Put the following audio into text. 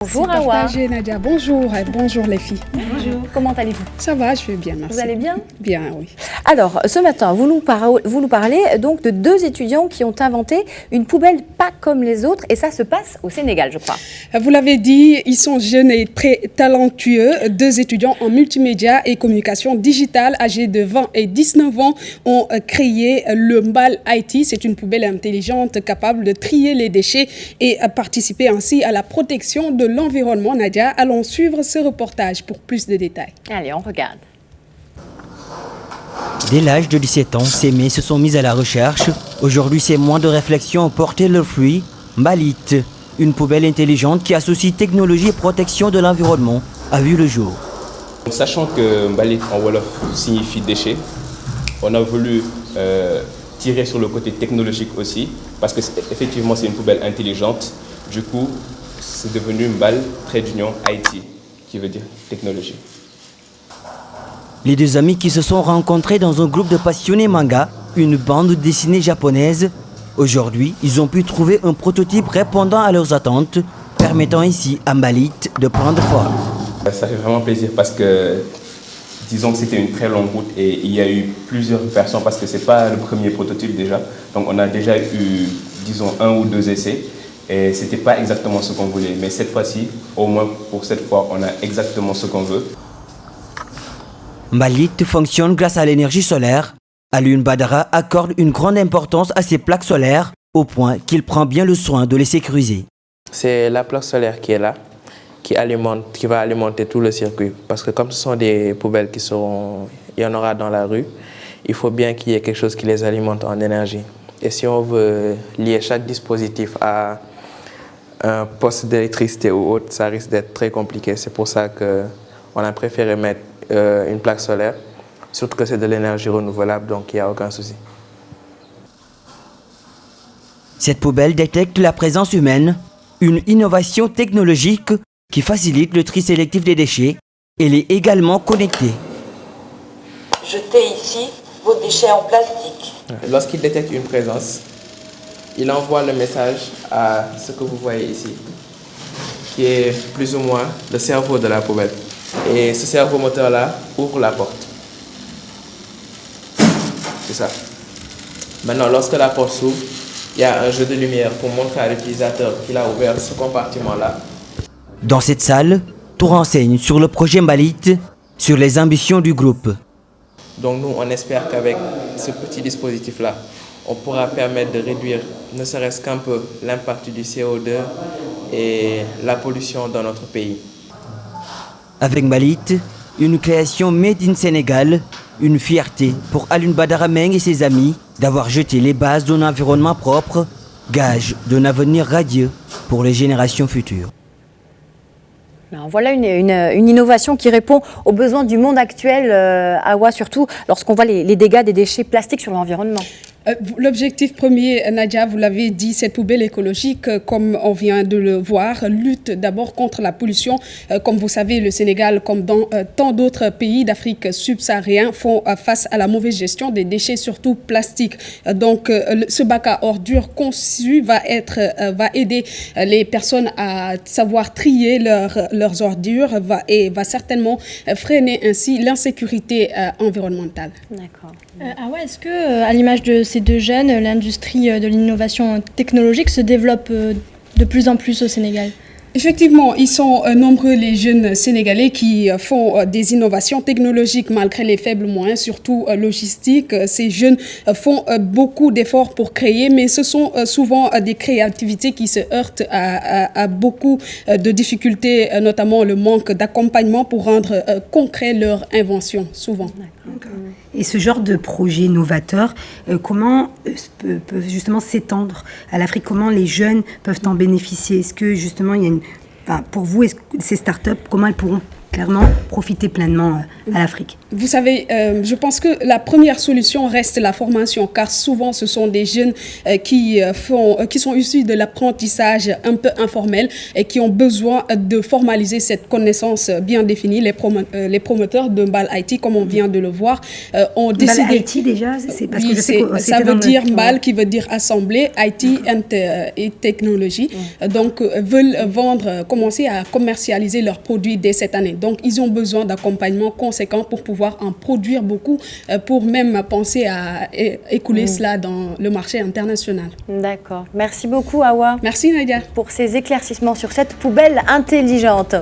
Bonjour Awa. Nadia. Bonjour, bonjour les filles. Bonjour. Comment allez-vous? Ça va, je vais bien, merci. Vous allez bien? Bien, oui. Alors, ce matin, vous nous parlez donc de deux étudiants qui ont inventé une poubelle pas comme les autres, et ça se passe au Sénégal, je crois. Vous l'avez dit, ils sont jeunes et très talentueux. Deux étudiants en multimédia et communication digitale âgés de 20 et 19 ans ont créé le Mbal IT. C'est une poubelle intelligente capable de trier les déchets et participer ainsi à la protection de l'environnement. Nadia, allons suivre ce reportage pour plus de détails. Allez, on regarde. Dès l'âge de 17 ans, ces mets se sont mis à la recherche. Aujourd'hui, ces mois de réflexion ont porté leurs fruits. Mbalit, une poubelle intelligente qui associe technologie et protection de l'environnement, a vu le jour. Sachant que Mbalit en Wolof signifie déchet, on a voulu tirer sur le côté technologique aussi, parce que effectivement c'est une poubelle intelligente. Du coup, c'est devenu Mbal, trait d'union IT, qui veut dire technologie. Les deux amis qui se sont rencontrés dans un groupe de passionnés manga, une bande dessinée japonaise. Aujourd'hui, ils ont pu trouver un prototype répondant à leurs attentes, permettant ici à Mbalit de prendre forme. Ça fait vraiment plaisir parce que, disons que c'était une très longue route et il y a eu plusieurs versions parce que ce n'est pas le premier prototype déjà. Donc on a déjà eu, disons, 1 ou 2 essais et ce n'était pas exactement ce qu'on voulait. Mais cette fois-ci, au moins pour cette fois, on a exactement ce qu'on veut. Mbalit fonctionne grâce à l'énergie solaire. Alioune Badara accorde une grande importance à ces plaques solaires au point qu'il prend bien le soin de les sécuriser. C'est la plaque solaire qui est là, qui va alimenter tout le circuit. Parce que comme ce sont des poubelles il y en aura dans la rue, il faut bien qu'il y ait quelque chose qui les alimente en énergie. Et si on veut lier chaque dispositif à un poste d'électricité ou autre, ça risque d'être très compliqué. C'est pour ça qu'on a préféré mettre une plaque solaire, surtout que c'est de l'énergie renouvelable, donc il n'y a aucun souci. Cette poubelle détecte la présence humaine, une innovation technologique qui facilite le tri sélectif des déchets. Elle est également connectée. Jetez ici vos déchets en plastique. Lorsqu'il détecte une présence, il envoie le message à ce que vous voyez ici, qui est plus ou moins le cerveau de la poubelle. Et ce cerveau moteur-là ouvre la porte. C'est ça. Maintenant, lorsque la porte s'ouvre, il y a un jeu de lumière pour montrer à l'utilisateur qu'il a ouvert ce compartiment-là. Dans cette salle, tout renseigne sur le projet Mbalit, sur les ambitions du groupe. Donc nous, on espère qu'avec ce petit dispositif-là, on pourra permettre de réduire, ne serait-ce qu'un peu, l'impact du CO2 et la pollution dans notre pays. Avec Mbalit, une création made in Sénégal, une fierté pour Alioune Badara Meng et ses amis d'avoir jeté les bases d'un environnement propre, gage d'un avenir radieux pour les générations futures. Alors, voilà une innovation qui répond aux besoins du monde actuel, Awa, surtout lorsqu'on voit les dégâts des déchets plastiques sur l'environnement. L'objectif premier, Nadia, vous l'avez dit, cette poubelle écologique, comme on vient de le voir, lutte d'abord contre la pollution. Comme vous savez, le Sénégal, comme dans tant d'autres pays d'Afrique subsaharienne, font face à la mauvaise gestion des déchets, surtout plastiques. Donc, ce bac à ordures conçu va aider les personnes à savoir trier leurs ordures et va certainement freiner ainsi l'insécurité environnementale. D'accord. Est-ce que, à l'image de ces deux jeunes, l'industrie de l'innovation technologique se développe de plus en plus au Sénégal? Effectivement, ils sont nombreux les jeunes Sénégalais qui font des innovations technologiques malgré les faibles moyens, surtout logistiques. Ces jeunes font beaucoup d'efforts pour créer, mais ce sont souvent des créativités qui se heurtent à beaucoup de difficultés, notamment le manque d'accompagnement pour rendre concret leur invention, souvent. Et ce genre de projet novateur, comment peuvent justement s'étendre à l'Afrique? Comment les jeunes peuvent en bénéficier? Est-ce que justement, il y a pour vous, ces startups, comment elles pourront clairement profiter pleinement à l'Afrique? Vous savez, je pense que la première solution reste la formation, car souvent ce sont des jeunes qui sont issus de l'apprentissage un peu informel et qui ont besoin de formaliser cette connaissance bien définie. Les promoteurs de Mbal IT, comme on vient de le voir, ont décidé... Mbal IT déjà, c'est parce que je sais que ça veut dire Mbal qui veut dire assemblée, IT et technologie. Donc, veulent commencer à commercialiser leurs produits dès cette année. Donc, ils ont besoin d'accompagnement conséquent pour pouvoir en produire beaucoup, pour même penser à écouler cela dans le marché international. D'accord. Merci beaucoup, Hawa. Merci, Nadia. Pour ces éclaircissements sur cette poubelle intelligente.